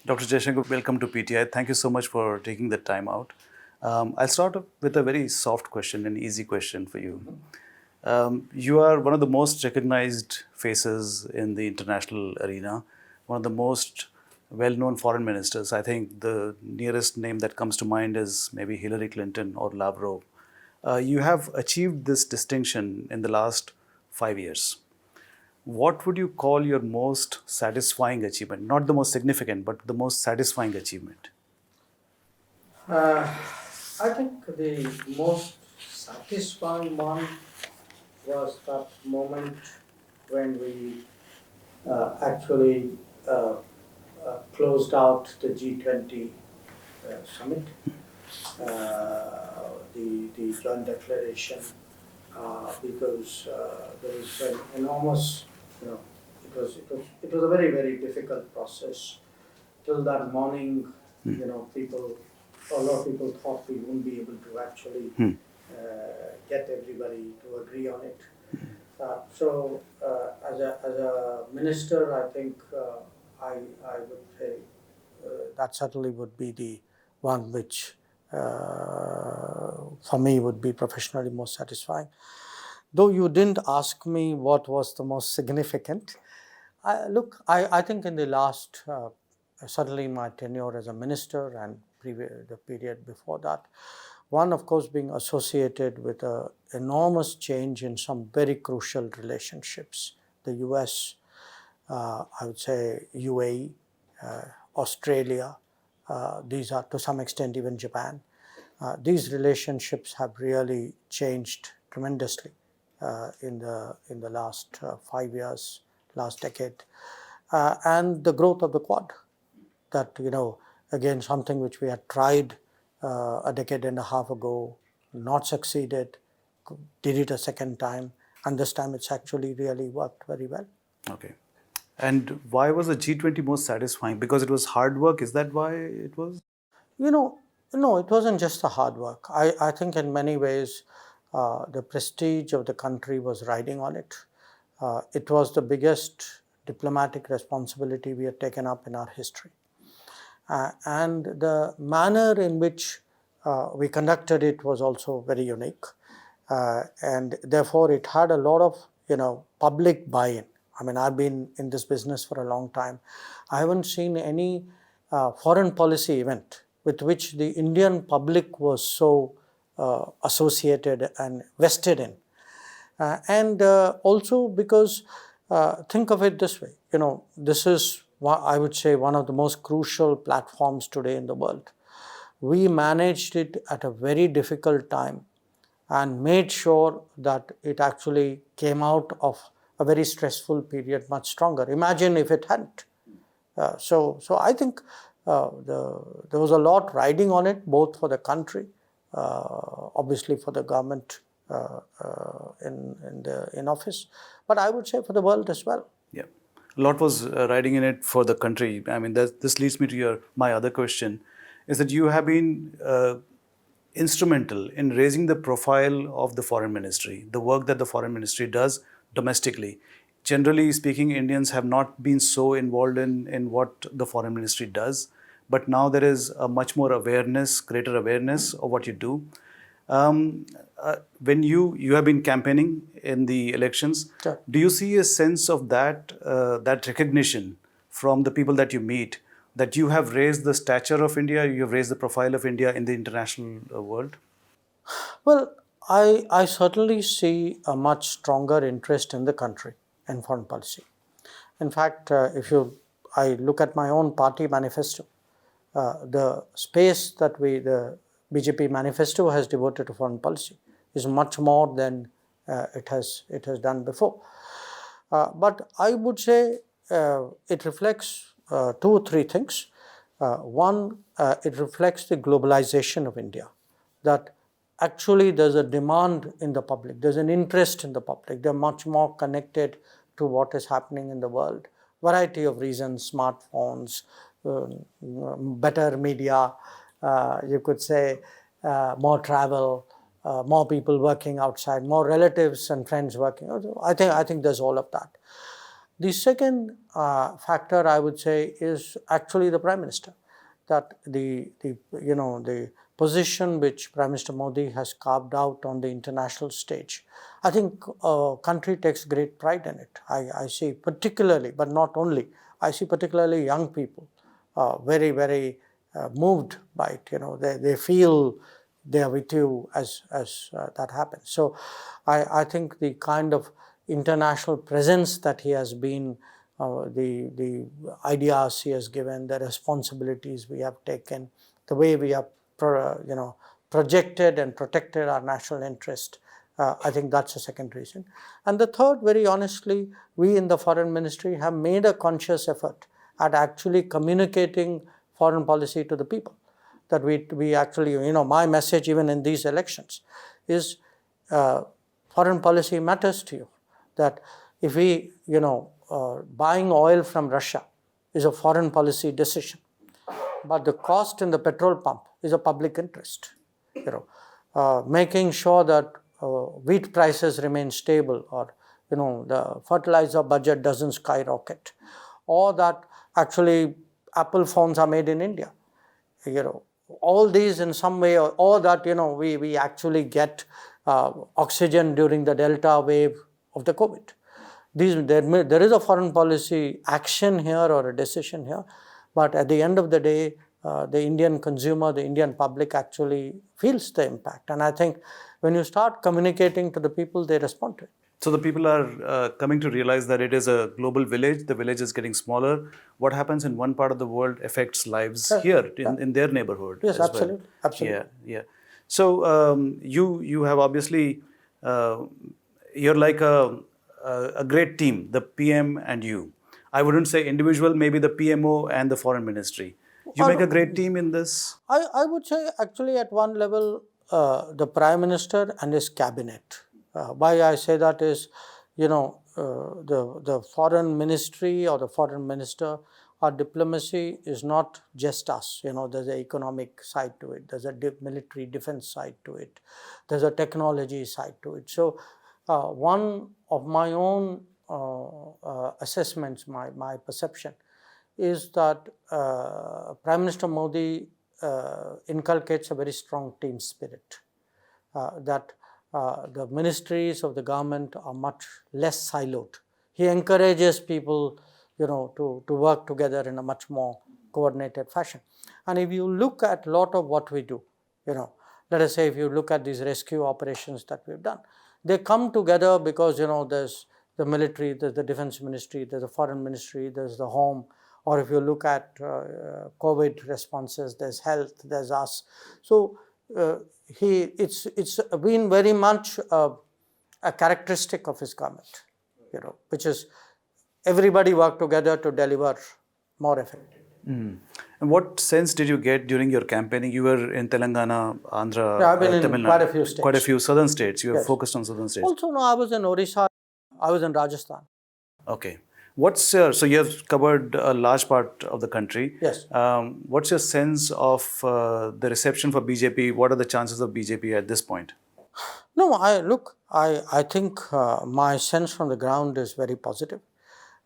Dr. Jaishankar, welcome to PTI. Thank you so much for taking the time out. I'll start off with a very soft question, an easy question for you. You are one of the most recognized faces in the international arena, one of the most well-known foreign ministers. I think the nearest name that comes to mind is maybe Hillary Clinton or Lavrov. You have achieved this distinction in the last 5 years. What would you call your most satisfying achievement? Not the most significant, but the most satisfying achievement. I think the most satisfying one was that moment when we actually closed out the G20 summit, the joint declaration, because there was an enormous, it was a very, very difficult process. Till that morning, a lot of people thought we wouldn't be able to actually get everybody to agree on it. So, as a minister, I think I would say that certainly would be the one which for me would be professionally most satisfying. Though you didn't ask me what was the most significant, I think in the last, certainly my tenure as a minister and the period before that, one, of course, being associated with an enormous change in some very crucial relationships. The US, I would say UAE, Australia, these are to some extent even Japan. These relationships have really changed tremendously in the last 5 years, last decade, and the growth of the Quad. That, again, something which we had tried a decade and a half ago, not succeeded, did it a second time, and this time it's actually really worked very well. Okay. And why was the G20 most satisfying? Because it was hard work? Is that why it was? No, it wasn't just the hard work. I think in many ways the prestige of the country was riding on it. It was the biggest diplomatic responsibility we had taken up in our history. And the manner in which we conducted it was also very unique. And therefore it had a lot of, public buy-in. I mean, I've been in this business for a long time. I haven't seen any foreign policy event with which the Indian public was so associated and vested in. And also because, think of it this way, this is, I would say, one of the most crucial platforms today in the world. We managed it at a very difficult time and made sure that it actually came out of a very stressful period much stronger. Imagine if it hadn't. So I think there was a lot riding on it, both for the country, obviously for the government in office, but I would say for the world as well. Yeah, a lot was riding in it for the country. I mean, this leads me to my other question, is that you have been instrumental in raising the profile of the foreign ministry, the work that the foreign ministry does domestically. Generally speaking, Indians have not been so involved in what the foreign ministry does, but now there is a much more awareness, greater awareness of what you do. When you have been campaigning in the elections, Sure. Do you see a sense of that recognition from the people that you meet, that you have raised the stature of India, you have raised the profile of India in the international world? Well, I certainly see a much stronger interest in the country and foreign policy. In fact, I look at my own party manifesto, the space that the BJP manifesto has devoted to foreign policy is much more than it has done before. But I would say it reflects two or three things. One, it reflects the globalization of India, that actually there's a demand in the public, there's an interest in the public, they're much more connected to what is happening in the world. Variety of reasons, smartphones, better media, you could say more travel, more people working outside, more relatives and friends working. I think there's all of that. The second factor I would say is actually the Prime Minister, that the position which Prime Minister Modi has carved out on the international stage. I think country takes great pride in it. I see particularly, but not only, I see particularly young people very, very moved by it. They feel they are with you as that happens. So I think the kind of international presence that he has been, the ideas he has given, the responsibilities we have taken, the way we have projected and protected our national interest, I think that's the second reason. And the third, very honestly, we in the Foreign Ministry have made a conscious effort at actually communicating foreign policy to the people. That we actually, my message even in these elections is foreign policy matters to you. That if we, buying oil from Russia is a foreign policy decision, but the cost in the petrol pump is a public interest. Making sure that wheat prices remain stable, or the fertilizer budget doesn't skyrocket, or that actually Apple phones are made in India. All these in some way, or that we actually get oxygen during the Delta wave of the COVID. There is a foreign policy action here or a decision here, but at the end of the day, the Indian consumer, the Indian public actually feels the impact. And I think when you start communicating to the people, they respond to it. So the people are coming to realize that it is a global village. The village is getting smaller. What happens in one part of the world affects lives here in their neighborhood. Yes, as absolutely, well. absolutely. Yeah. So you have obviously you're like a great team, the PM and you. I wouldn't say individual, maybe the PMO and the Foreign Ministry. You make a great team in this. I would say actually at one level the Prime Minister and his cabinet. Why I say that is, the Foreign Ministry or the Foreign Minister, our diplomacy is not just us. There's an economic side to it. There's a military defense side to it. There's a technology side to it. So one of my own assessments, my perception, is that Prime Minister Modi inculcates a very strong team spirit. That the ministries of the government are much less siloed. He encourages people, to work together in a much more coordinated fashion. And if you look at a lot of what we do, let us say if you look at these rescue operations that we've done, they come together because, there's the military, there's the defense ministry, there's the foreign ministry, there's the home, or if you look at COVID responses, there's health, there's us. So it's been very much a characteristic of his government, which is everybody work together to deliver more effectively. And what sense did you get during your campaigning? You were in Telangana, Andhra, I've been Tamil in Nadu, quite a few states. Quite a few southern states. You have Yes. focused on southern states. Also, no, I was in Odisha, I was in Rajasthan. Okay. What's your, so you have covered a large part of the country. Yes. What's your sense of the reception for BJP? What are the chances of BJP at this point? No, I think my sense from the ground is very positive.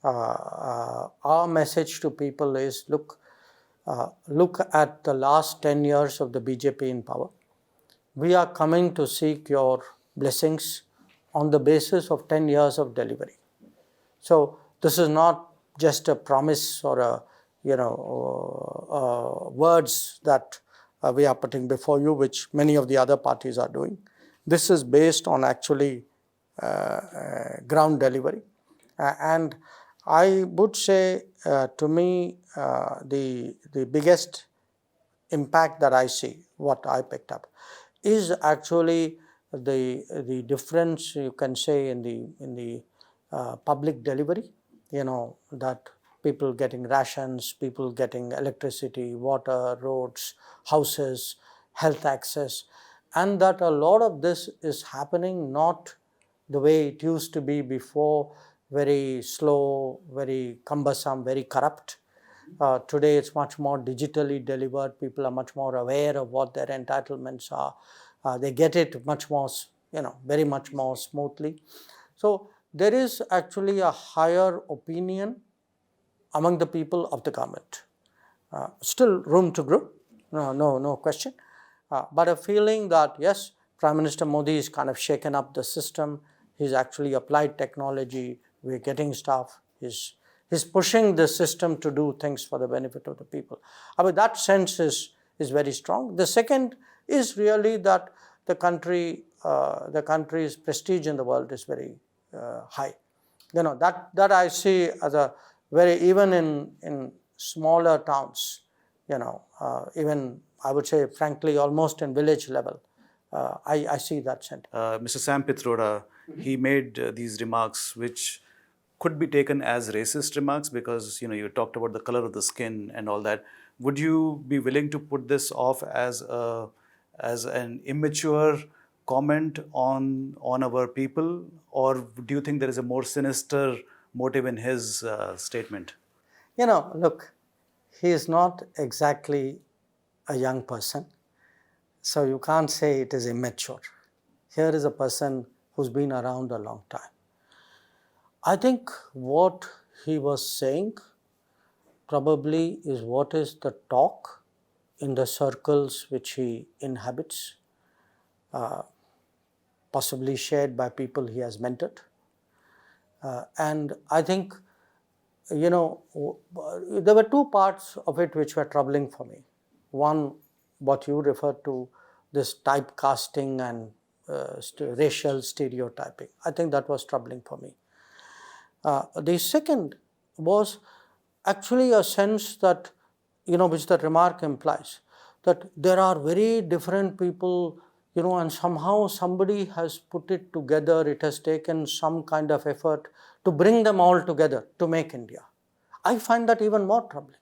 Our message to people is look at the last 10 years of the BJP in power. We are coming to seek your blessings on the basis of 10 years of delivery. So this is not just a promise or words that we are putting before you, which many of the other parties are doing. This is based on actually ground delivery. And I would say, to me, the biggest impact that I see, what I picked up, is actually the difference you can say in the public delivery. That people getting rations, people getting electricity, water, roads, houses, health access, and that a lot of this is happening not the way it used to be before, very slow, very cumbersome, very corrupt. Today it's much more digitally delivered. People are much more aware of what their entitlements are. They get it much more, very much more smoothly. So there is actually a higher opinion among the people of the government. Still room to grow, no question. But a feeling that yes, Prime Minister Modi is kind of shaken up the system. He's actually applied technology. We're getting stuff. He's pushing the system to do things for the benefit of the people. I mean, that sense is very strong. The second is really that the country's prestige in the world is very high. That I see as a very, even in smaller towns, even I would say frankly almost in village level, I see that sentiment. Mr. Sam Pitroda, he made these remarks which could be taken as racist remarks because you talked about the color of the skin and all that. Would you be willing to put this off as an immature comment on our people, or do you think there is a more sinister motive in his statement? Look, he is not exactly a young person, so you can't say it is immature. Here is a person who's been around a long time. I think what he was saying probably is what is the talk in the circles which he inhabits, possibly shared by people he has mentored. And I think, there were two parts of it which were troubling for me. One, what you referred to, this typecasting and racial stereotyping. I think that was troubling for me. The second was actually a sense that, which the remark implies, that there are very different people, and somehow somebody has put it together, it has taken some kind of effort to bring them all together to make India. I find that even more troubling,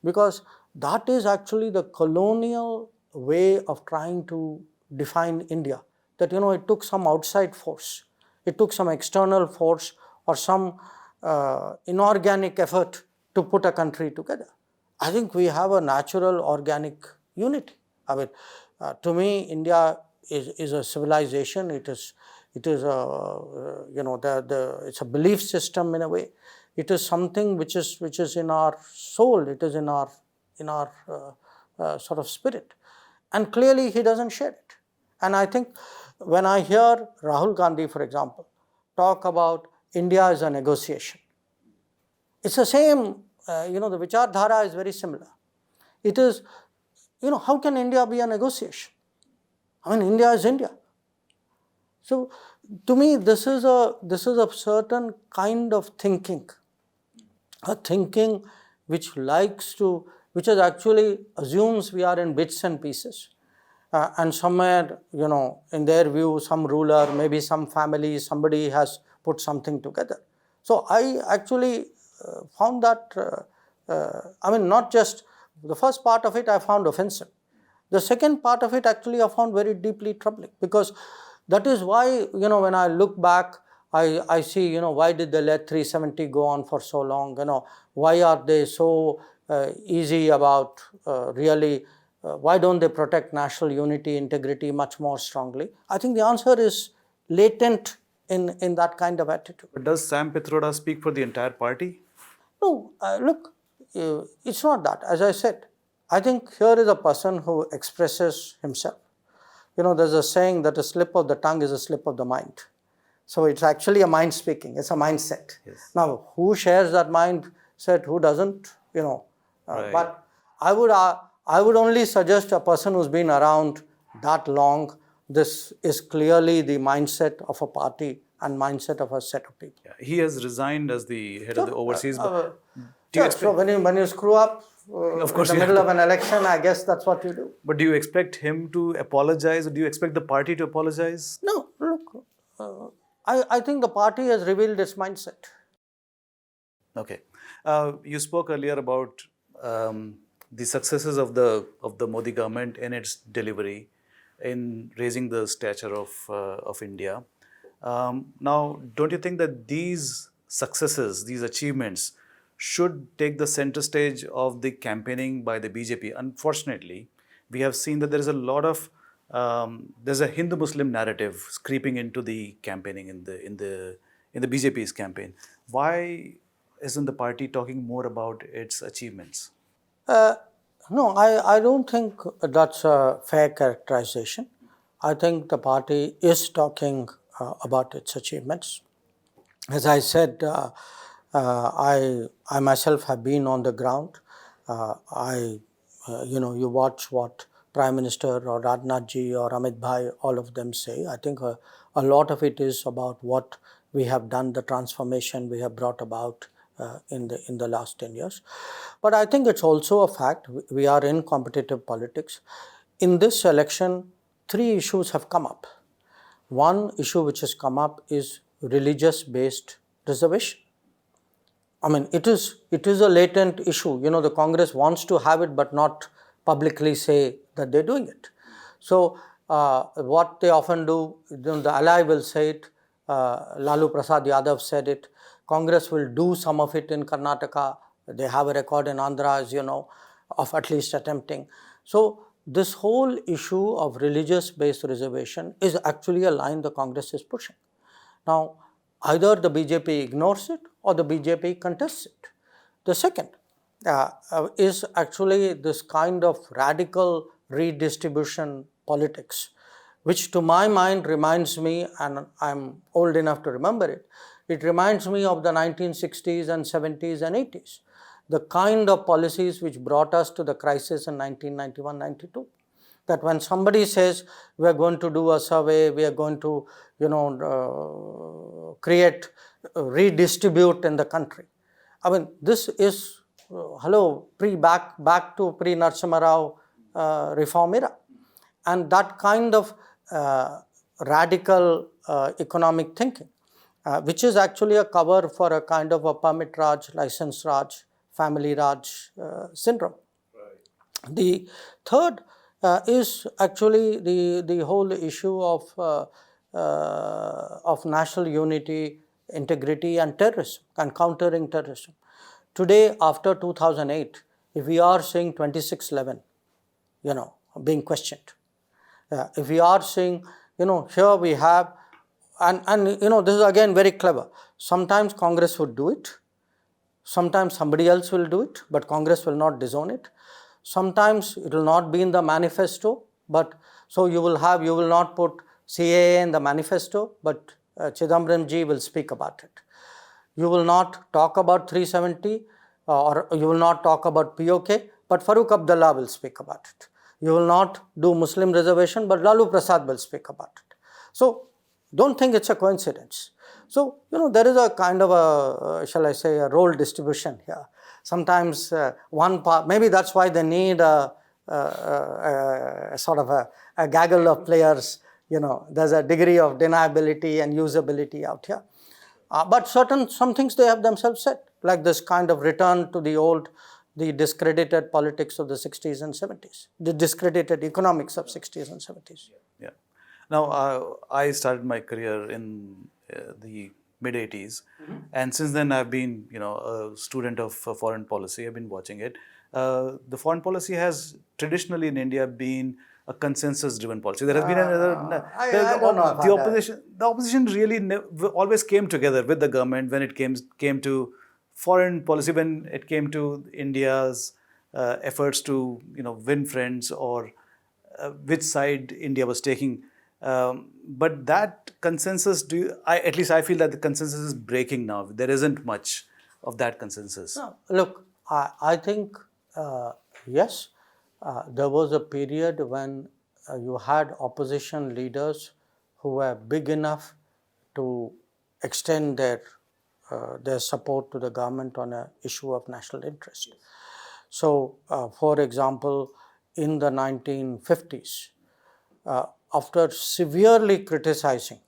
because that is actually the colonial way of trying to define India, that it took some outside force, it took some external force or some inorganic effort to put a country together. I think we have a natural organic unity. I mean, to me, India is a civilization. It is a it's a belief system in a way. It is something which is in our soul. It is in our sort of spirit, and clearly he doesn't share it. And I think when I hear Rahul Gandhi, for example, talk about India as a negotiation, it's the same. The Vichardhara is very similar. It is, how can India be a negotiation? I mean, India is India. So, to me, this is a certain kind of thinking, a thinking which actually assumes we are in bits and pieces, and somewhere, in their view, some ruler, maybe some family, somebody has put something together. So I actually found that, not just the first part of it I found offensive. The second part of it actually I found very deeply troubling, because that is why, when I look back, I see, why did they let 370 go on for so long? Why are they so easy about really, why don't they protect national unity, integrity much more strongly? I think the answer is latent in that kind of attitude. But does Sam Pitroda speak for the entire party? No, look, it's not that. As I said, I think here is a person who expresses himself. There's a saying that a slip of the tongue is a slip of the mind. So it's actually a mind speaking. It's a mindset. Yes. Now, who shares that mindset, who doesn't, Right. But I would only suggest a person who's been around that long, this is clearly the mindset of a party and mindset of a set of people. Yeah. He has resigned as the head of the overseas. So when you screw up of course, in the middle of an election, I guess that's what you do. But do you expect him to apologize, or do you expect the party to apologize? No, look, I think the party has revealed its mindset. Okay. You spoke earlier about the successes of the Modi government in its delivery in raising the stature of India. Now, don't you think that these successes, these achievements, should take the center stage of the campaigning by the BJP? Unfortunately, we have seen that there is a lot of there's a Hindu-Muslim narrative creeping into the campaigning in in the BJP's campaign. Why isn't the party talking more about its achievements? No, I don't think that's a fair characterization. I think the party is talking about its achievements. As I said, I myself have been on the ground. You watch what Prime Minister or Rajnath ji or Amit Bhai, all of them say. I think a lot of it is about what we have done, the transformation we have brought about in the last 10 years. But I think it's also a fact we are in competitive politics. In this election, 3 issues have come up. One issue which has come up is religious-based reservation. I mean, it is a latent issue. The Congress wants to have it, but not publicly say that they're doing it. So, what they often do, the ally will say it. Lalu Prasad Yadav said it. Congress will do some of it in Karnataka. They have a record in Andhra, as you know, of at least attempting. So, this whole issue of religious-based reservation is actually a line the Congress is pushing. Now, either the BJP ignores it or the BJP contests it. The second is actually this kind of radical redistribution politics, which to my mind reminds me, and I'm old enough to remember it, it reminds me of the 1960s and 70s and 80s, the kind of policies which brought us to the crisis in 1991-92. That when somebody says we are going to do a survey, we are going to, create, redistribute in the country. I mean, this is, back to pre-Narasimha Rao reform era. And that kind of radical economic thinking, which is actually a cover for a kind of a permit Raj, license Raj, family Raj syndrome. Right. The third is actually the whole issue of national unity, integrity and terrorism and countering terrorism. Today, after 2008, if we are seeing 2611, being questioned, if we are seeing, here we have, and this is again very clever. Sometimes Congress would do it. Sometimes somebody else will do it, but Congress will not disown it. Sometimes it will not be in the manifesto, but so you will not put CAA in the manifesto, but Chidambaram ji will speak about it. You will not talk about 370 or you will not talk about POK, but Farooq Abdullah will speak about it. You will not do Muslim reservation, but Lalu Prasad will speak about it. So, don't think it's a coincidence. So, there is a kind of a, shall I say, a role distribution here. Sometimes one part, maybe that's why they need a sort of a gaggle of players. There's a degree of deniability and usability out here. But some things they have themselves said, like this kind of return to the discredited politics of the 60s and 70s, the discredited economics of 60s and 70s. Yeah. Now, I started my career in the mid-80s, and since then I've been, a student of foreign policy. I've been watching it. The foreign policy has traditionally in India been a consensus-driven policy. There has been the opposition really always came together with the government when it came to foreign policy, when it came to India's efforts to win friends or which side India was taking. But that consensus, at least I feel that the consensus is breaking now. There isn't much of that consensus. No, look, I think, yes, there was a period when you had opposition leaders who were big enough to extend their support to the government on an issue of national interest. Yes. So, for example, in the 1950s, after severely criticizing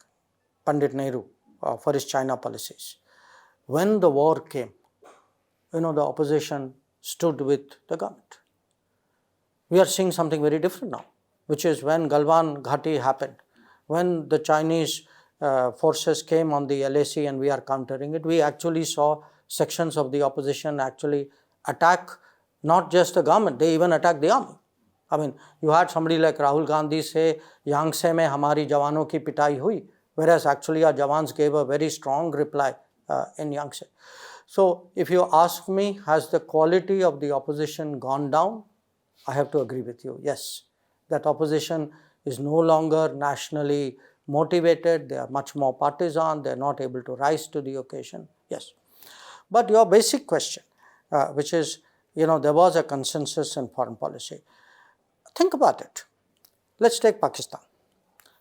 Pandit Nehru for his China policies, when the war came, the opposition stood with the government. We are seeing something very different now, which is when Galwan Ghati happened, when the Chinese forces came on the LAC and we are countering it, we actually saw sections of the opposition actually attack not just the government, they even attacked the army. I mean, you had somebody like Rahul Gandhis say, Yangtze mein hamari jawanon ki pitai hui. whereas actually our Jawans gave a very strong reply in Yangtze. So if you ask me, has the quality of the opposition gone down? I have to agree with you, yes. That opposition is no longer nationally motivated, they are much more partisan, they are not able to rise to the occasion, yes. But your basic question, which is, there was a consensus in foreign policy. Think about it. Let's take Pakistan.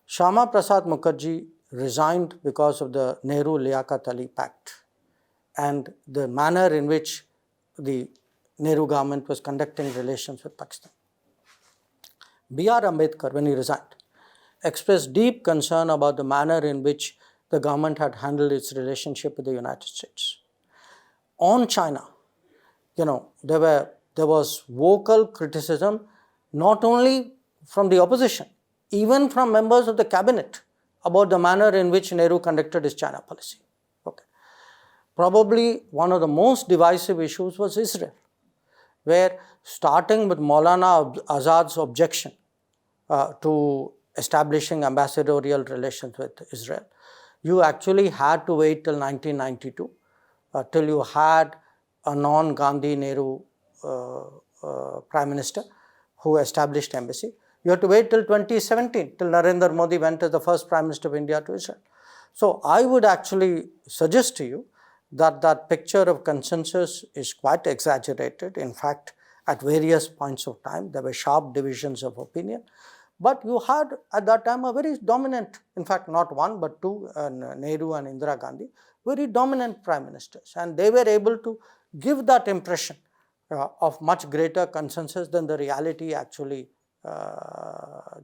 Shyama Prasad Mukherjee resigned because of the Nehru-Liaquat Ali Pact and the manner in which the Nehru government was conducting relations with Pakistan. B.R. Ambedkar, when he resigned, expressed deep concern about the manner in which the government had handled its relationship with the United States. On China, there was vocal criticism not only from the opposition, even from members of the cabinet about the manner in which Nehru conducted his China policy. Okay. Probably one of the most divisive issues was Israel, where starting with Maulana Azad's objection to establishing ambassadorial relations with Israel, you actually had to wait till 1992, till you had a non-Gandhi Nehru Prime Minister who established embassy. You have to wait till 2017, till Narendra Modi went as the first Prime Minister of India to Israel. So I would actually suggest to you that that picture of consensus is quite exaggerated. In fact, at various points of time, there were sharp divisions of opinion. But you had at that time a very dominant, in fact not one but two, Nehru and Indira Gandhi, very dominant prime ministers, and they were able to give that impression of much greater consensus than the reality actually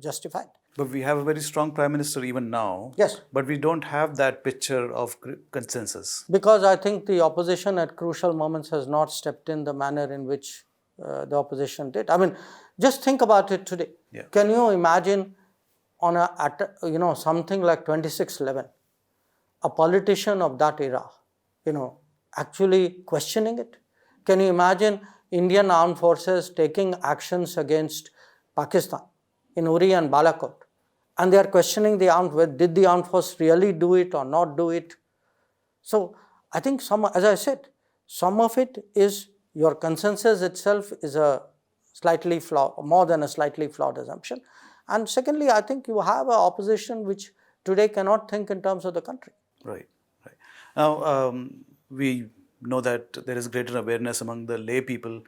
justified. But we have a very strong Prime Minister even now. Yes. But we don't have that picture of consensus. Because I think the opposition at crucial moments has not stepped in the manner in which the opposition did. I mean, just think about it today. Yeah. Can you imagine on something like 26/11, a politician of that era, actually questioning it? Can you imagine Indian armed forces taking actions against Pakistan in Uri and Balakot, and they are questioning did the armed force really do it or not do it? So I think as I said, some of it is your consensus itself is a slightly flawed, more than a slightly flawed assumption. And secondly, I think you have an opposition which today cannot think in terms of the country. Right. Now, we know that there is greater awareness among the lay people,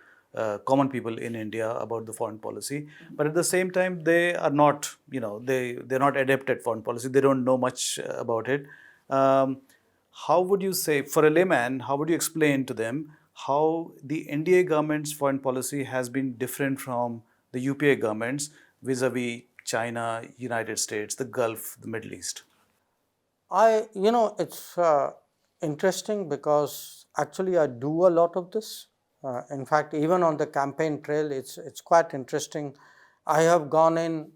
common people in India about the foreign policy, but at the same time, they are not, they're not adept at foreign policy. They don't know much about it. How would you say, for a layman, how would you explain to them how the NDA government's foreign policy has been different from the UPA government's vis-a-vis China, United States, the Gulf, the Middle East? It's interesting because actually I do a lot of this. In fact, even on the campaign trail, it's quite interesting. I have gone in,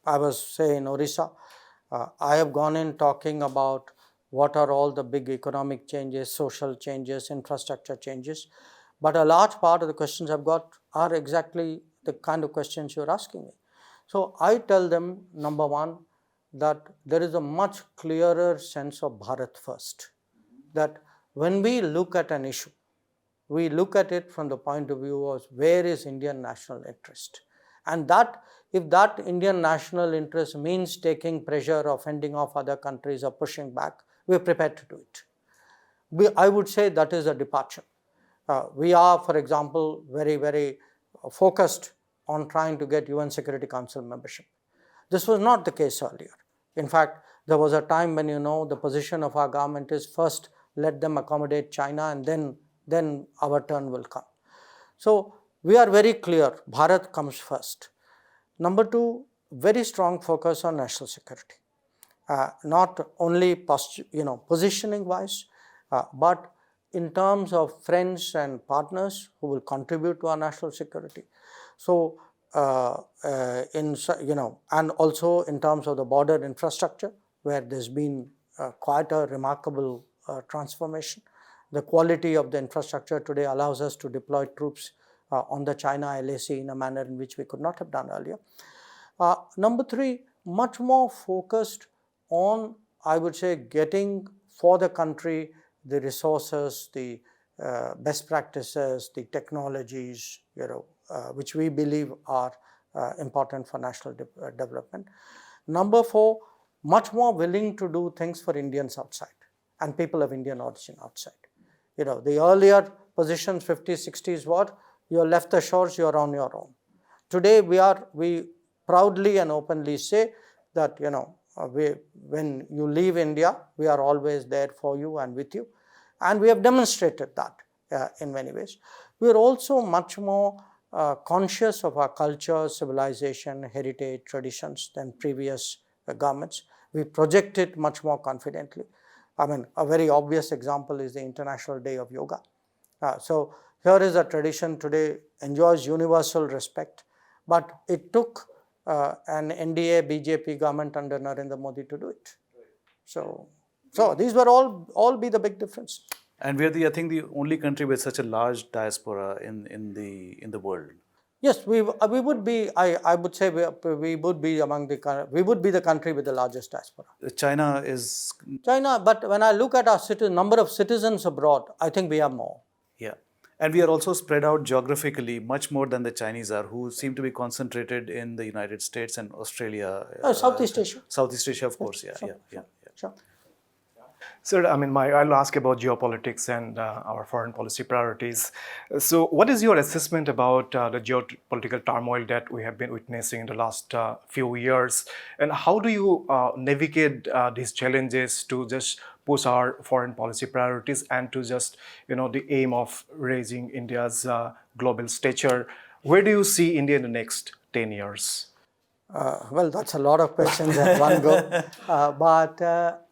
I was say in Orissa, I have gone in talking about what are all the big economic changes, social changes, infrastructure changes. But a large part of the questions I've got are exactly the kind of questions you're asking me. So I tell them, number one, that there is a much clearer sense of Bharat first. That when we look at an issue, we look at it from the point of view of where is Indian national interest. And that if that Indian national interest means taking pressure or fending off other countries or pushing back, we are prepared to do it. I would say that is a departure. We are, for example, very, very focused on trying to get UN Security Council membership. This was not the case earlier. In fact, there was a time when the position of our government is first let them accommodate China and then our turn will come. So we are very clear, Bharat comes first. Number two, very strong focus on national security. Not only positioning wise, but in terms of friends and partners who will contribute to our national security. So, and also in terms of the border infrastructure, where there's been quite a remarkable transformation. The quality of the infrastructure today allows us to deploy troops on the China LAC in a manner in which we could not have done earlier. Number three, much more focused on I would say, getting for the country the resources, the best practices, the technologies, which we believe are important for national development. Number 4, much more willing to do things for Indians outside and people of Indian origin outside. The earlier positions, 50s, 60s, what? You left the shores, you are on your own. Today, we proudly and openly say that, when you leave India, we are always there for you and with you. And we have demonstrated that in many ways. We are also much more conscious of our culture, civilization, heritage, traditions than previous governments. We project it much more confidently. A very obvious example is the International Day of Yoga. So here is a tradition today, enjoys universal respect, but it took an NDA BJP government under Narendra Modi to do it. So these were all be the big difference. And we are I think, the only country with such a large diaspora in the world. Yes, we would be. I would say we would be the country with the largest diaspora. China is. China, but when I look at our number of citizens abroad, I think we have more. Yeah. And we are also spread out geographically much more than the Chinese are, who seem to be concentrated in the United States and Australia. Southeast Asia. Southeast Asia, of course. Yeah. Sure. Sir, I'll ask about geopolitics and our foreign policy priorities. So what is your assessment about the geopolitical turmoil that we have been witnessing in the last few years? And how do you navigate these challenges to just push our foreign policy priorities and to just, the aim of raising India's global stature? Where do you see India in the next 10 years? Well, that's a lot of questions at one go. But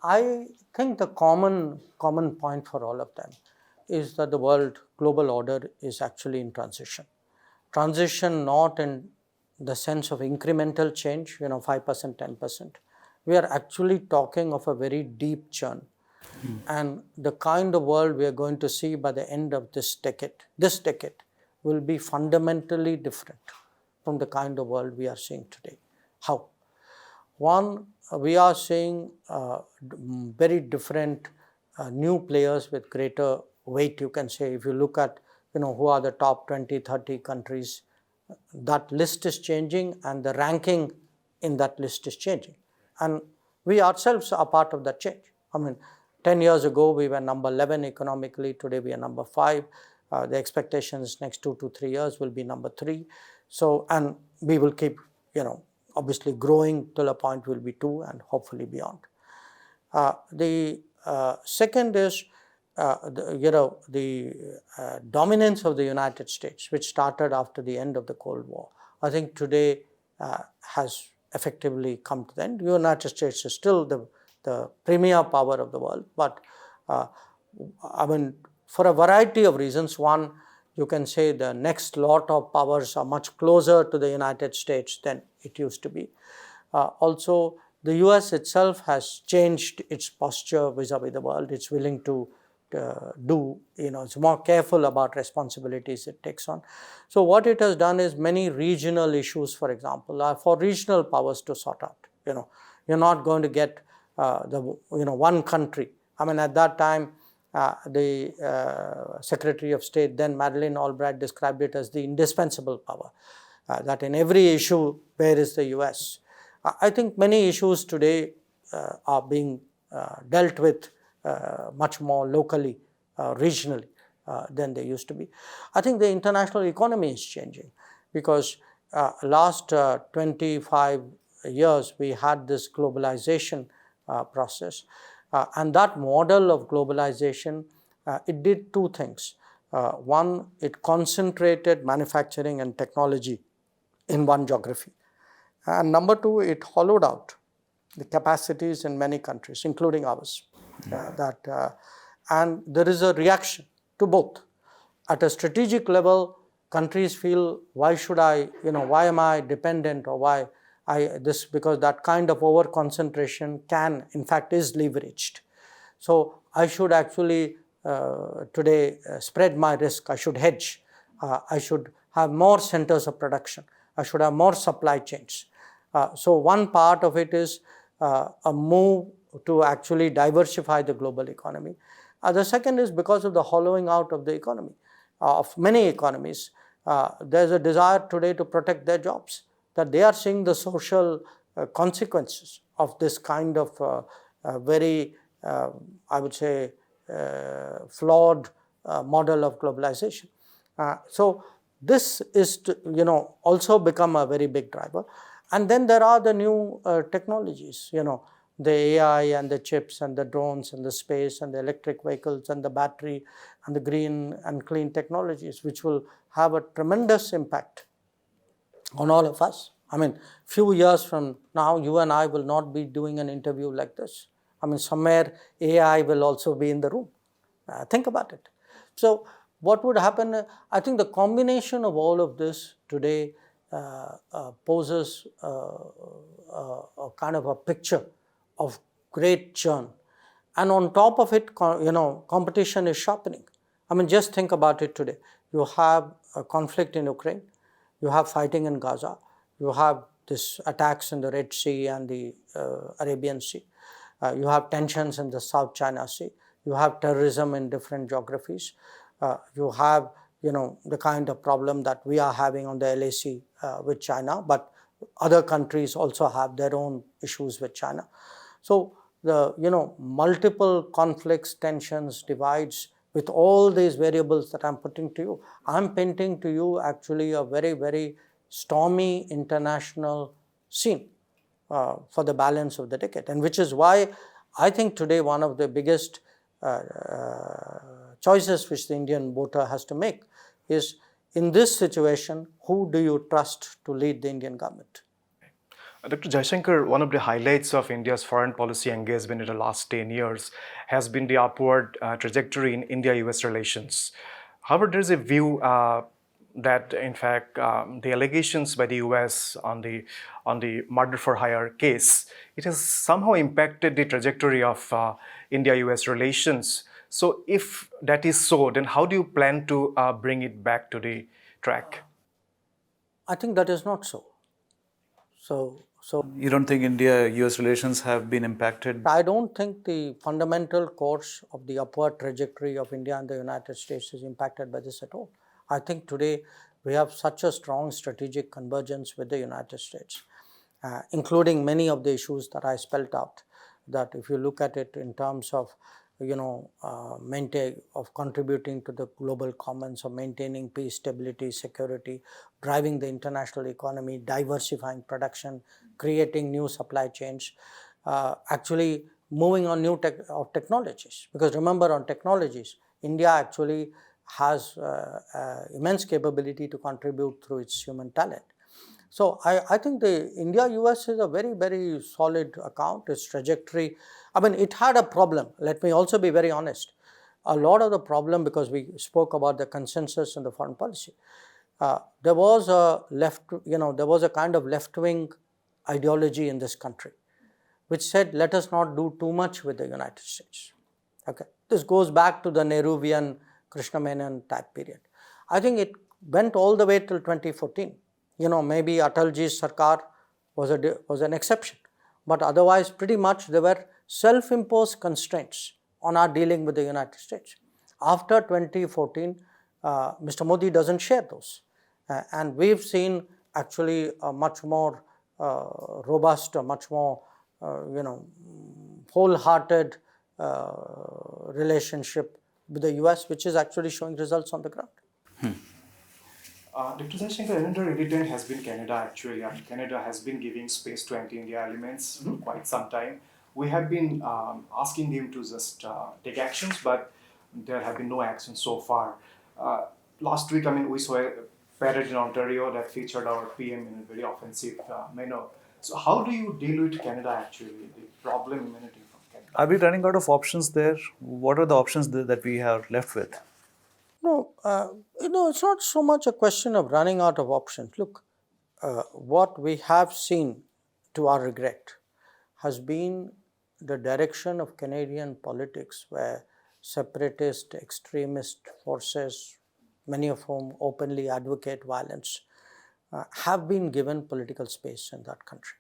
I think the common point for all of them is that the world global order is actually in transition. Transition not in the sense of incremental change, 5%, 10%. We are actually talking of a very deep churn. And the kind of world we are going to see by the end of this decade will be fundamentally different from the kind of world we are seeing today. How? One, we are seeing very different new players with greater weight, you can say. If you look at, who are the top 20, 30 countries, that list is changing and the ranking in that list is changing. And we ourselves are part of that change. 10 years ago, we were number 11 economically. Today, we are number 5. The expectations next 2 to 3 years will be number 3. So, and we will keep, obviously growing till a point will be 2 and hopefully beyond. The second is, the dominance of the United States, which started after the end of the Cold War. I think today has effectively come to the end. The United States is still the premier power of the world, but for a variety of reasons. One, you can say the next lot of powers are much closer to the United States than it used to be. Also, the US itself has changed its posture vis-a-vis the world. It's willing to it's more careful about responsibilities it takes on. So what it has done is many regional issues, for example, are for regional powers to sort out. You're not going to get one country. At that time, the Secretary of State, then Madeleine Albright, described it as the indispensable power, that in every issue, where is the US? I think many issues today are being dealt with much more locally, regionally than they used to be. I think the international economy is changing because last 25 years, we had this globalization process. And that model of globalization, it did 2 things. One, it concentrated manufacturing and technology in one geography. And number 2, it hollowed out the capacities in many countries, including ours. And there is a reaction to both. At a strategic level, countries feel, why should I, why am I dependent, or why because that kind of over concentration in fact is leveraged. So I should actually today spread my risk. I should hedge. I should have more centers of production. I should have more supply chains. So one part of it is a move to actually diversify the global economy. The second is because of the hollowing out of the economy, of many economies. There's a desire today to protect their jobs, that they are seeing the social consequences of this kind of very, I would say, flawed model of globalization. So this is to, also become a very big driver. And then there are the new technologies, the AI and the chips and the drones and the space and the electric vehicles and the battery and the green and clean technologies, which will have a tremendous impact on all of us. I mean, few years from now, you and I will not be doing an interview like this. I mean, somewhere AI will also be in the room. Think about it. So what would happen? I think the combination of all of this today poses a kind of a picture of great churn. And on top of it, competition is sharpening. I mean, just think about it today. You have a conflict in Ukraine, you have fighting in Gaza, you have this attacks in the Red Sea and the Arabian Sea, you have tensions in the South China Sea, you have terrorism in different geographies, you have the kind of problem that we are having on the LAC with China, but other countries also have their own issues with China. So the multiple conflicts, tensions, divides, with all these variables that I'm putting to you, I'm painting to you actually a very, very stormy international scene for the balance of the decade, and which is why I think today one of the biggest choices which the Indian voter has to make is, in this situation, who do you trust to lead the Indian government? Dr. Jaishankar, one of the highlights of India's foreign policy engagement in the last 10 years has been the upward trajectory in India-US relations. However, there is a view that, in fact, the allegations by the US on the murder for hire case, it has somehow impacted the trajectory of India-US relations. So if that is so, then how do you plan to bring it back to the track? I think that is not so. So you don't think India-US relations have been impacted? I don't think the fundamental course of the upward trajectory of India and the United States is impacted by this at all. I think today we have such a strong strategic convergence with the United States, including many of the issues that I spelled out, that if you look at it in terms of contributing to the global commons, of maintaining peace, stability, security, driving the international economy, diversifying production, creating new supply chains, actually moving on new technologies. Because remember, on technologies, India actually has immense capability to contribute through its human talent. So I think the India-US is a very, very solid account. Its trajectory, I mean, it had a problem. Let me also be very honest. A lot of the problem, because we spoke about the consensus in the foreign policy, there was a kind of left-wing ideology in this country, which said, let us not do too much with the United States. Okay, this goes back to the Nehruvian, Krishna Menon type period. I think it went all the way till 2014. Maybe Atalji's Sarkar was an exception, but otherwise pretty much there were self-imposed constraints on our dealing with the United States. After 2014, Mr. Modi doesn't share those, and we've seen actually a much more robust, a much more wholehearted relationship with the US, which is actually showing results on the ground. Dr. Jaishankar, another irritant has been Canada actually. Canada has been giving space to anti-India elements for quite some time. We have been asking them to just take actions, but there have been no actions so far. Last week, we saw a parade in Ontario that featured our PM in a very offensive manner. So how do you deal with Canada actually, the problem emanating from Canada? Are we running out of options there? What are the options that we are left with? No, it's not so much a question of running out of options. Look, what we have seen, to our regret, has been the direction of Canadian politics, where separatist, extremist forces, many of whom openly advocate violence, have been given political space in that country.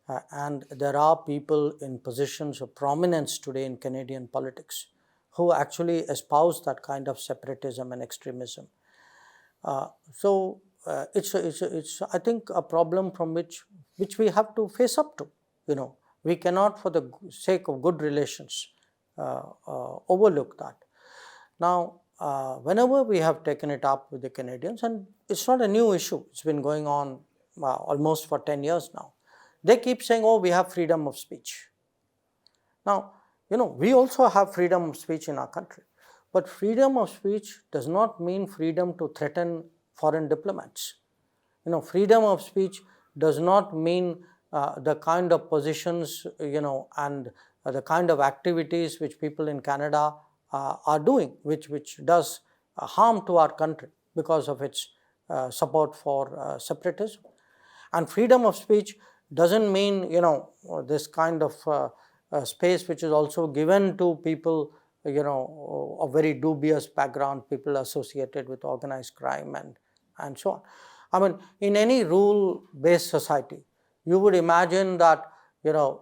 And there are people in positions of prominence today in Canadian politics who actually espouse that kind of separatism and extremism. It's I think a problem from which we have to face up to. We cannot, for the sake of good relations, overlook that. Now, whenever we have taken it up with the Canadians, and it's not a new issue, it's been going on almost for 10 years now. They keep saying, oh, we have freedom of speech. Now, we also have freedom of speech in our country. But freedom of speech does not mean freedom to threaten foreign diplomats. Freedom of speech does not mean the kind of positions, and the kind of activities which people in Canada are doing, which does harm to our country because of its support for separatism. And freedom of speech doesn't mean, this kind of space which is also given to people, of very dubious background, people associated with organized crime and so on. I mean, in any rule-based society, you would imagine that, you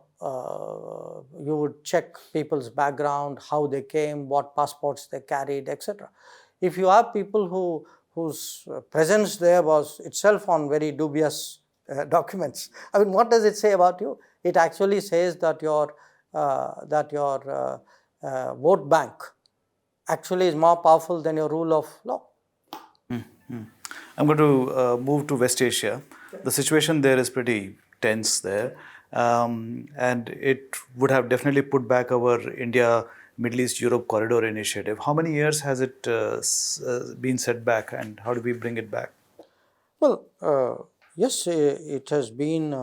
would check people's background, how they came, what passports they carried, etc. If you have people whose presence there was itself on very dubious documents, I mean, what does it say about you? It actually says that your vote bank actually is more powerful than your rule of law. I'm going to move to West Asia. The situation there is pretty tense there, and it would have definitely put back our India Middle East Europe corridor initiative. How many years has it been set back, and how do we bring it back? Well, yes, it has been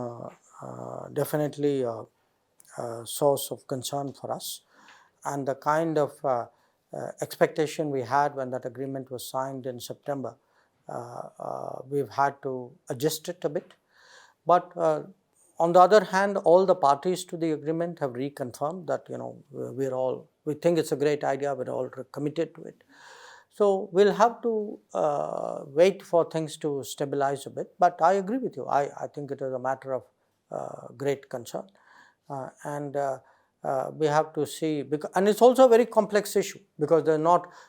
definitely a source of concern for us, and the kind of expectation we had when that agreement was signed in September, we've had to adjust it a bit. But on the other hand, all the parties to the agreement have reconfirmed that we think it's a great idea, we're all committed to it. So we'll have to wait for things to stabilize a bit. But I agree with you. I think it is a matter of great concern, and we have to see. And it's also a very complex issue because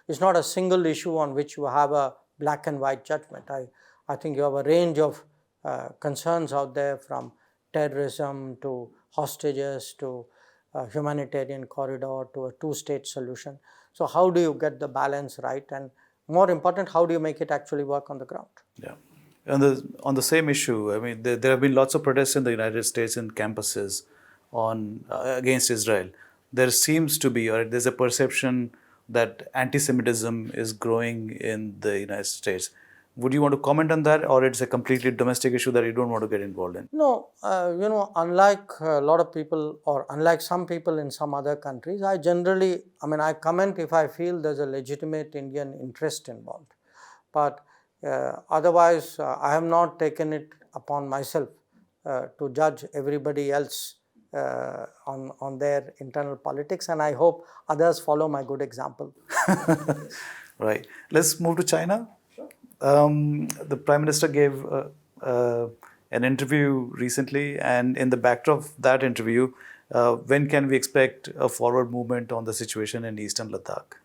it's not a single issue on which you have a black and white judgment. I think you have a range of concerns out there, from terrorism to hostages to humanitarian corridor to a two-state solution. So how do you get the balance right, and more important, how do you make it actually work on the ground? Yeah. On the same issue, I mean, there have been lots of protests in the United States in campuses against Israel. There seems to be, or there's a perception that anti-Semitism is growing in the United States. Would you want to comment on that, or it's a completely domestic issue that you don't want to get involved in? No, unlike a lot of people, or unlike some people in some other countries, I comment if I feel there's a legitimate Indian interest involved. But otherwise, I have not taken it upon myself to judge everybody else on their internal politics, and I hope others follow my good example. Right. Let's move to China. The Prime Minister gave an interview recently, and in the backdrop of that interview, when can we expect a forward movement on the situation in Eastern Ladakh?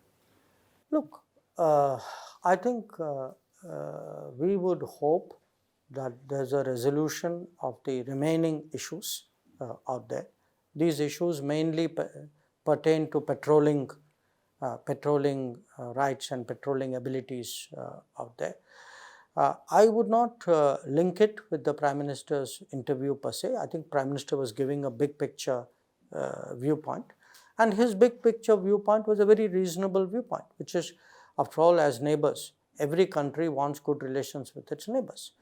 Look, I think we would hope that there's a resolution of the remaining issues out there. These issues mainly pertain to patrolling rights and patrolling abilities out there. I would not link it with the Prime Minister's interview per se. I think Prime Minister was giving a big picture viewpoint, and his big picture viewpoint was a very reasonable viewpoint, which is, after all, as neighbors, every country wants good relations with its neighbors.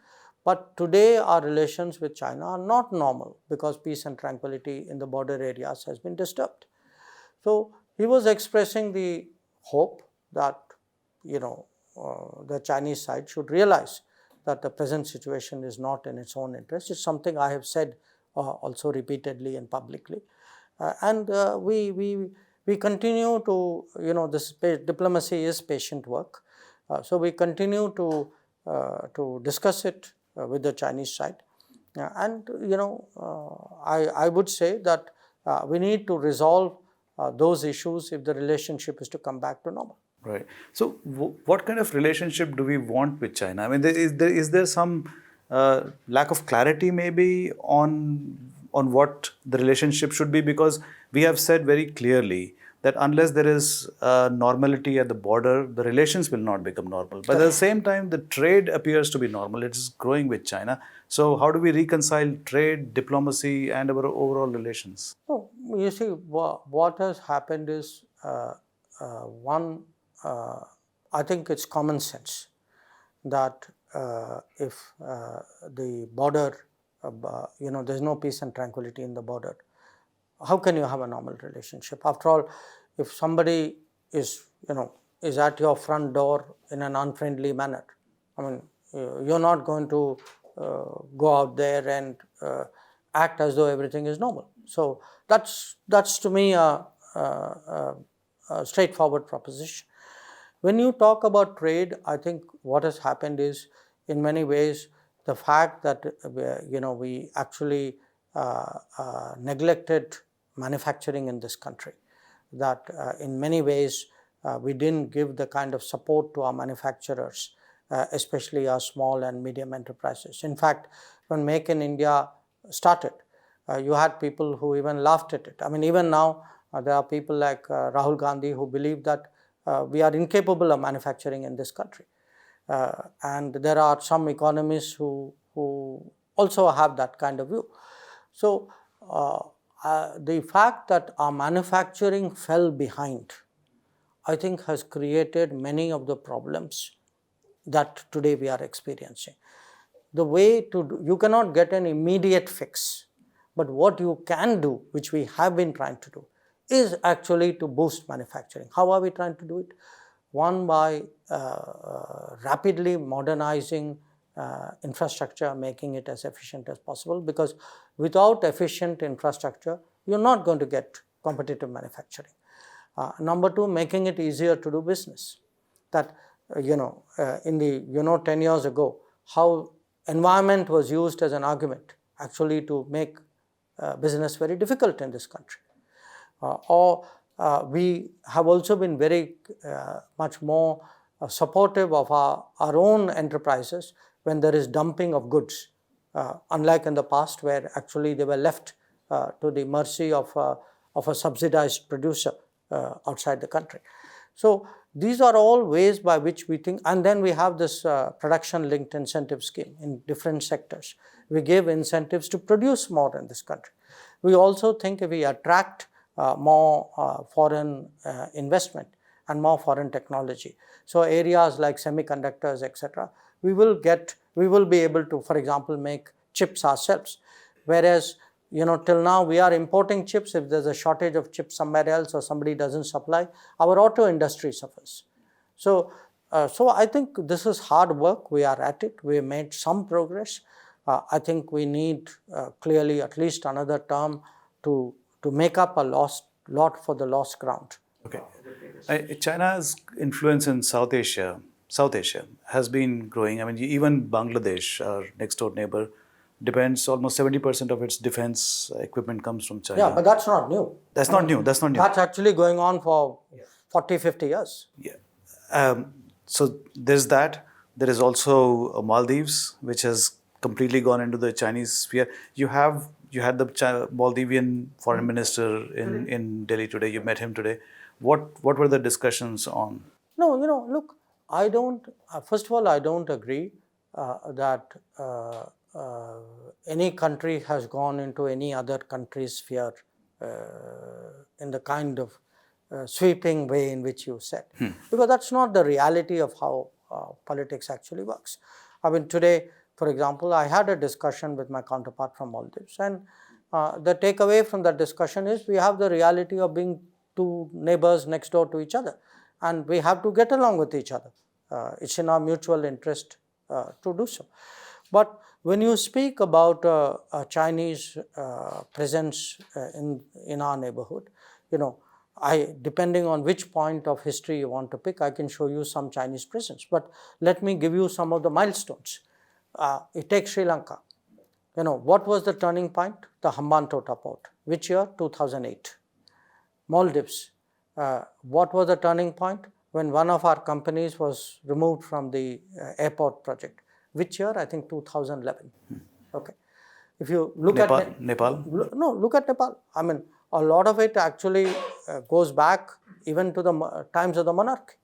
But today our relations with China are not normal because peace and tranquility in the border areas has been disturbed. So he was expressing the hope that the Chinese side should realize that the present situation is not in its own interest. It's something I have said also repeatedly and publicly, and we continue to this diplomacy is patient work, so we continue to discuss it with the Chinese side, And I would say that we need to resolve those issues if the relationship is to come back to normal. Right. So, what kind of relationship do we want with China? I mean, is there some lack of clarity maybe on what the relationship should be? Because we have said very clearly that unless there is normality at the border, the relations will not become normal. But at the same time, the trade appears to be normal. It is growing with China. So, how do we reconcile trade, diplomacy, and our overall relations? Oh, you see, what has happened is one. I think it's common sense that if the border, there's no peace and tranquility in the border, how can you have a normal relationship? After all, if somebody is at your front door in an unfriendly manner, I mean, you're not going to go out there and act as though everything is normal. So that's to me a straightforward proposition. When you talk about trade, I think what has happened is, in many ways, the fact that we actually neglected manufacturing in this country, that in many ways we didn't give the kind of support to our manufacturers, especially our small and medium enterprises. In fact, when Make in India started, you had people who even laughed at it. I mean, even now, there are people like Rahul Gandhi who believe that we are incapable of manufacturing in this country. And there are some economists who also have that kind of view. So, the fact that our manufacturing fell behind, I think, has created many of the problems that today we are experiencing. The way to do, you cannot get an immediate fix, but what you can do, which we have been trying to do, is actually to boost manufacturing. How are we trying to do it? One, by rapidly modernizing infrastructure, making it as efficient as possible, because without efficient infrastructure, you're not going to get competitive manufacturing. Number two, making it easier to do business. That, in the, 10 years ago, how environment was used as an argument actually to make business very difficult in this country. We have also been very much more supportive of our own enterprises when there is dumping of goods, unlike in the past where actually they were left to the mercy of a subsidized producer outside the country. So these are all ways by which we think, and then we have this production-linked incentive scheme in different sectors. We give incentives to produce more in this country. We also think if we attract more foreign investment and more foreign technology, so areas like semiconductors, etc., we will be able to, for example, make chips ourselves. Whereas, till now we are importing chips. If there's a shortage of chips somewhere else or somebody doesn't supply, our auto industry suffers. So I think this is hard work. We are at it. We have made some progress. I think we need clearly at least another term to make up a lot for the lost ground. Okay. China's influence in South Asia has been growing. I mean, even Bangladesh, our next door neighbor, depends almost 70% of its defense equipment comes from China. Yeah, but that's not new. That's not new. That's actually going on for 40, 50 years. Yeah. So there's that. There is also Maldives, which has completely gone into the Chinese sphere. You had the Maldivian foreign minister in Delhi today. You met him today. What were the discussions on? No, look, I don't. First of all, I don't agree that any country has gone into any other country's sphere in the kind of sweeping way in which you said, because that's not the reality of how politics actually works. I mean, today, for example, I had a discussion with my counterpart from Maldives, and the takeaway from that discussion is we have the reality of being two neighbors next door to each other, and we have to get along with each other. It's in our mutual interest to do so. But when you speak about a Chinese presence in our neighborhood, depending on which point of history you want to pick, I can show you some Chinese presence. But let me give you some of the milestones. You take Sri Lanka. What was the turning point? The Hambantota port. Which year? 2008. Maldives. What was the turning point? When one of our companies was removed from the airport project. Which year? I think 2011. Okay. If you look at Nepal? Look at Nepal. I mean, a lot of it actually goes back even to the times of the monarchy.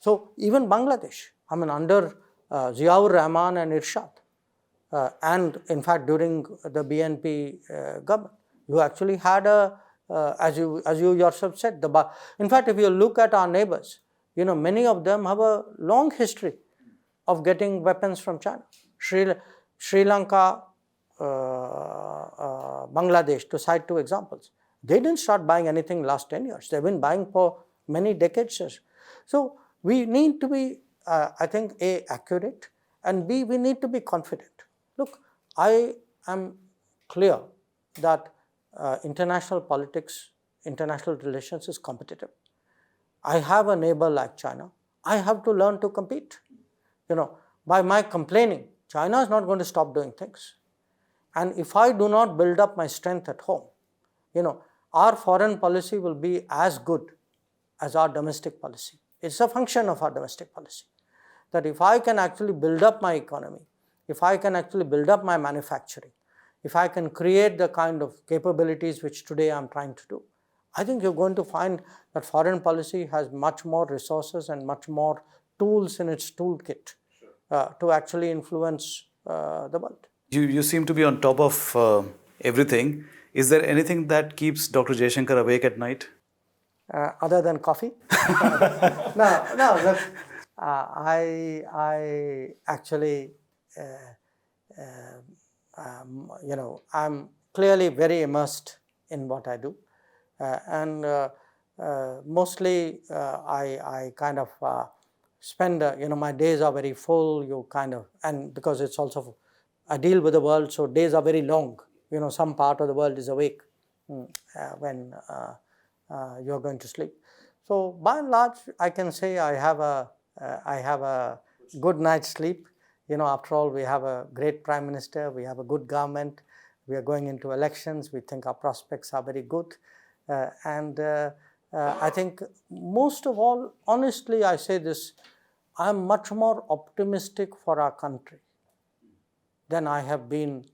So even Bangladesh, I mean, under Ziaur Rahman and Irshad, and in fact during the BNP government, you actually had as you yourself said, in fact, if you look at our neighbors, many of them have a long history of getting weapons from China. Sri Lanka, Bangladesh, to cite two examples, they didn't start buying anything last 10 years. They've been buying for many decades. So we need to be, I think, A, accurate, and B, we need to be confident. Look, I am clear that international politics, international relations is competitive. I have a neighbor like China. I have to learn to compete. By my complaining, China is not going to stop doing things. And if I do not build up my strength at home, our foreign policy will be as good as our domestic policy. It's a function of our domestic policy. That if I can actually build up my economy, if I can actually build up my manufacturing, if I can create the kind of capabilities which today I'm trying to do, I think you're going to find that foreign policy has much more resources and much more tools in its toolkit to actually influence the world. You seem to be on top of everything. Is there anything that keeps Dr. Jaishankar awake at night? Other than coffee? No, look, I actually, I'm clearly very immersed in what I do. And mostly I kind of spend, my days are very full, and because it's also, I deal with the world, so days are very long. Some part of the world is awake when you're going to sleep. So by and large, I can say I have a good night's sleep. After all, we have a great Prime Minister, we have a good government, we are going into elections, we think our prospects are very good. And I think most of all, honestly, I say this, I'm much more optimistic for our country than I have been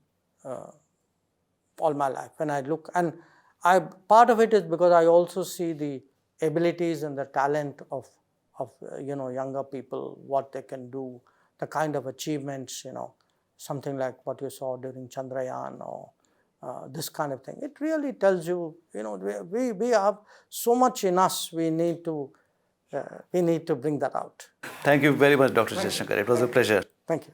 all my life. When I look, and part of it is because I also see the abilities and the talent of younger people, what they can do, the kind of achievements, something like what you saw during Chandrayaan or this kind of thing. It really tells you, we have so much in us, we need to bring that out. Thank you very much, Dr. Jaishankar. It was a pleasure. Thank you.